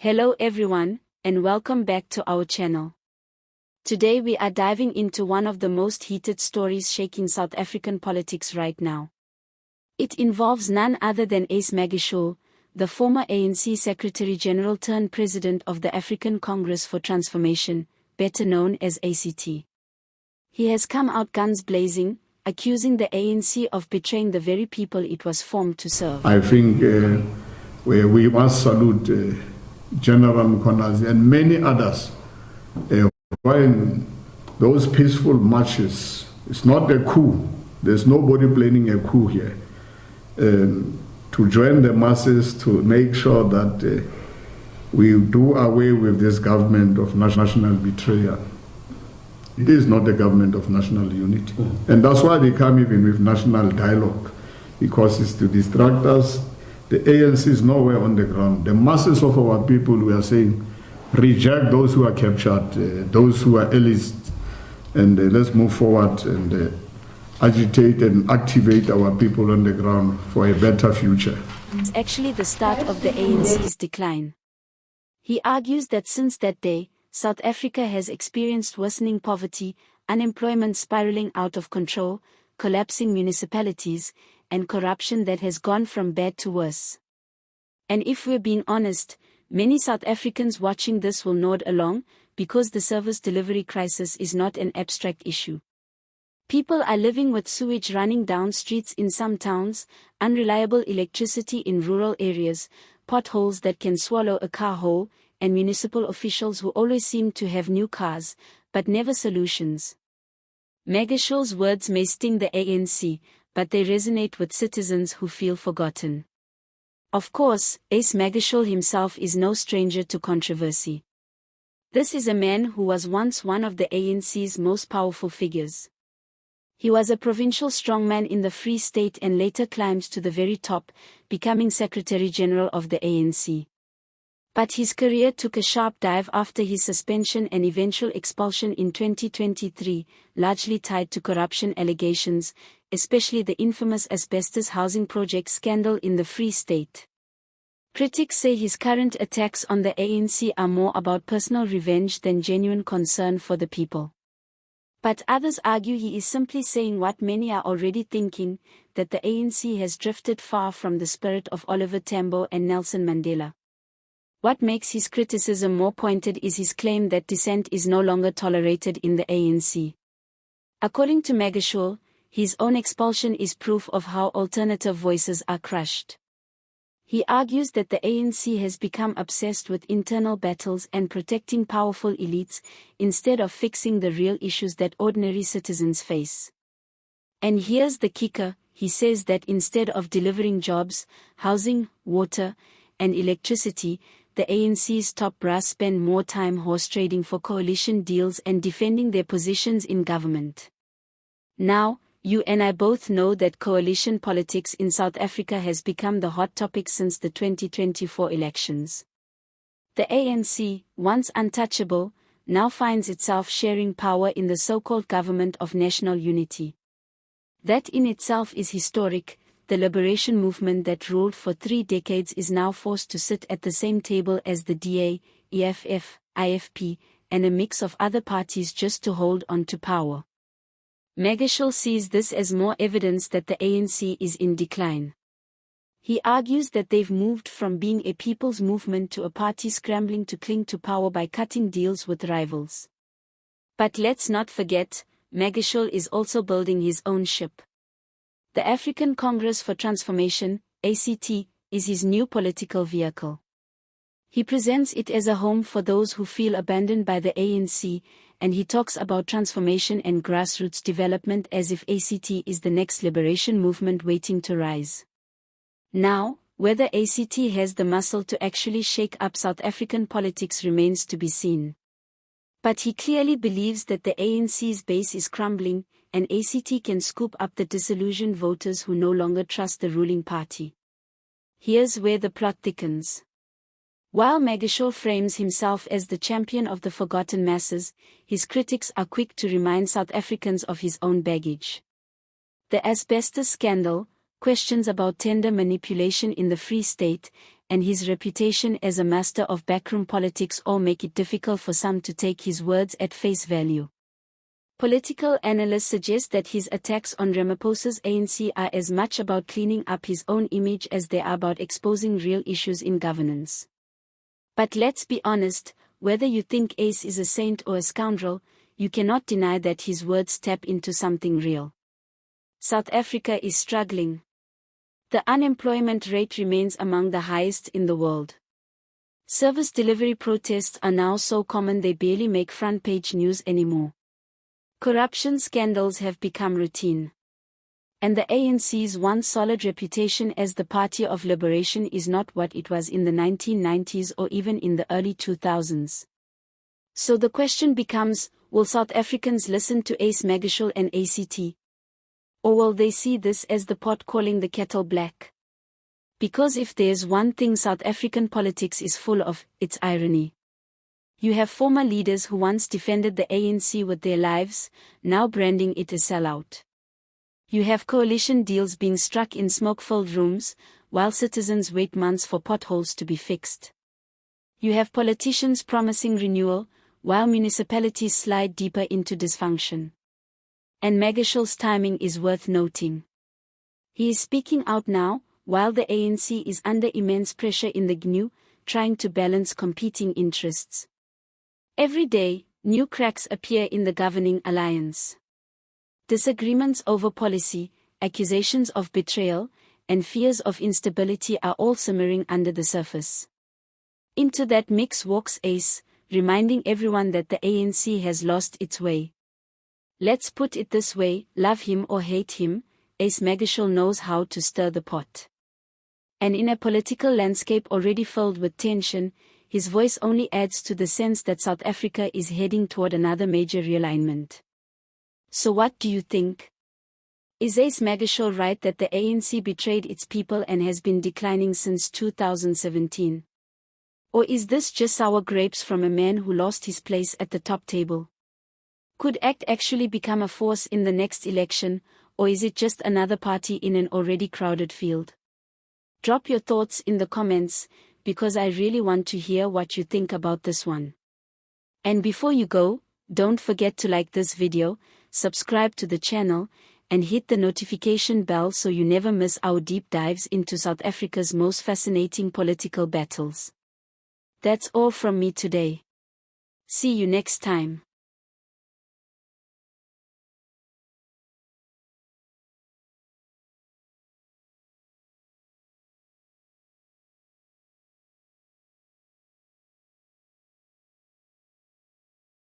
Hello everyone, and welcome back to our channel. Today we are diving into one of the most heated stories shaking South African politics right now. It involves none other than Ace Magashule, the former ANC Secretary General turned President of the African Congress for Transformation, better known as ACT. He has come out guns blazing, accusing the ANC of betraying the very people it was formed to serve. I think we must salute General Mkhwanazi and many others when those peaceful marches. It's not a coup. There's nobody planning a coup here. To join the masses to make sure that we do away with this government of national betrayal. It is not a government of national unity. And that's why they come even with national dialogue, because it's to distract us. The ANC is nowhere on the ground. The masses of our people, we are saying, reject those who are captured, those who are elites, and let's move forward and agitate and activate our people on the ground for a better future. It's actually the start of the ANC's decline. He argues that since that day, South Africa has experienced worsening poverty, unemployment spiraling out of control, collapsing municipalities, and corruption that has gone from bad to worse. And if we're being honest, many South Africans watching this will nod along, because the service delivery crisis is not an abstract issue. People are living with sewage running down streets in some towns, unreliable electricity in rural areas, potholes that can swallow a car whole, and municipal officials who always seem to have new cars, but never solutions. Magashule's words may sting the ANC, but they resonate with citizens who feel forgotten. Of course, Ace Magashule himself is no stranger to controversy. This is a man who was once one of the ANC's most powerful figures. He was a provincial strongman in the Free State and later climbed to the very top, becoming Secretary General of the ANC. But his career took a sharp dive after his suspension and eventual expulsion in 2023, largely tied to corruption allegations, especially the infamous asbestos housing project scandal in the Free State. Critics say his current attacks on the ANC are more about personal revenge than genuine concern for the people. But others argue he is simply saying what many are already thinking, that the ANC has drifted far from the spirit of Oliver Tambo and Nelson Mandela. What makes his criticism more pointed is his claim that dissent is no longer tolerated in the ANC. According to Magashule, his own expulsion is proof of how alternative voices are crushed. He argues that the ANC has become obsessed with internal battles and protecting powerful elites, instead of fixing the real issues that ordinary citizens face. And here's the kicker, he says that instead of delivering jobs, housing, water, and electricity, the ANC's top brass spend more time horse trading for coalition deals and defending their positions in government. Now, you and I both know that coalition politics in South Africa has become the hot topic since the 2024 elections. The ANC, once untouchable, now finds itself sharing power in the so-called government of national unity. That in itself is historic. The liberation movement that ruled for 3 decades is now forced to sit at the same table as the DA, EFF, IFP, and a mix of other parties just to hold on to power. Magashule sees this as more evidence that the ANC is in decline. He argues that they've moved from being a people's movement to a party scrambling to cling to power by cutting deals with rivals. But let's not forget, Magashule is also building his own ship. The African Congress for Transformation, ACT, is his new political vehicle. He presents it as a home for those who feel abandoned by the ANC, and he talks about transformation and grassroots development as if ACT is the next liberation movement waiting to rise. Now, whether ACT has the muscle to actually shake up South African politics remains to be seen. But he clearly believes that the ANC's base is crumbling, and ACT can scoop up the disillusioned voters who no longer trust the ruling party. Here's where the plot thickens. While Magashule frames himself as the champion of the forgotten masses, his critics are quick to remind South Africans of his own baggage. The asbestos scandal, questions about tender manipulation in the Free State, and his reputation as a master of backroom politics all make it difficult for some to take his words at face value. Political analysts suggest that his attacks on Ramaphosa's ANC are as much about cleaning up his own image as they are about exposing real issues in governance. But let's be honest, whether you think Ace is a saint or a scoundrel, you cannot deny that his words tap into something real. South Africa is struggling. The unemployment rate remains among the highest in the world. Service delivery protests are now so common they barely make front-page news anymore. Corruption scandals have become routine. And the ANC's once solid reputation as the party of liberation is not what it was in the 1990s or even in the early 2000s. So the question becomes, will South Africans listen to Ace Magashule and ACT? Or will they see this as the pot calling the kettle black? Because if there's one thing South African politics is full of, it's irony. You have former leaders who once defended the ANC with their lives, now branding it a sellout. You have coalition deals being struck in smoke-filled rooms, while citizens wait months for potholes to be fixed. You have politicians promising renewal, while municipalities slide deeper into dysfunction. And Magashule's timing is worth noting. He is speaking out now, while the ANC is under immense pressure in the GNU, trying to balance competing interests. Every day, new cracks appear in the governing alliance. Disagreements over policy, accusations of betrayal, and fears of instability are all simmering under the surface. Into that mix walks Ace, reminding everyone that the ANC has lost its way. Let's put it this way, love him or hate him, Ace Magashule knows how to stir the pot. And in a political landscape already filled with tension, his voice only adds to the sense that South Africa is heading toward another major realignment. So what do you think? Is Ace Magashule right that the ANC betrayed its people and has been declining since 2017? Or is this just sour grapes from a man who lost his place at the top table? Could ACT actually become a force in the next election, or is it just another party in an already crowded field? Drop your thoughts in the comments, because I really want to hear what you think about this one. And before you go, don't forget to like this video, subscribe to the channel, and hit the notification bell so you never miss our deep dives into South Africa's most fascinating political battles. That's all from me today. See you next time.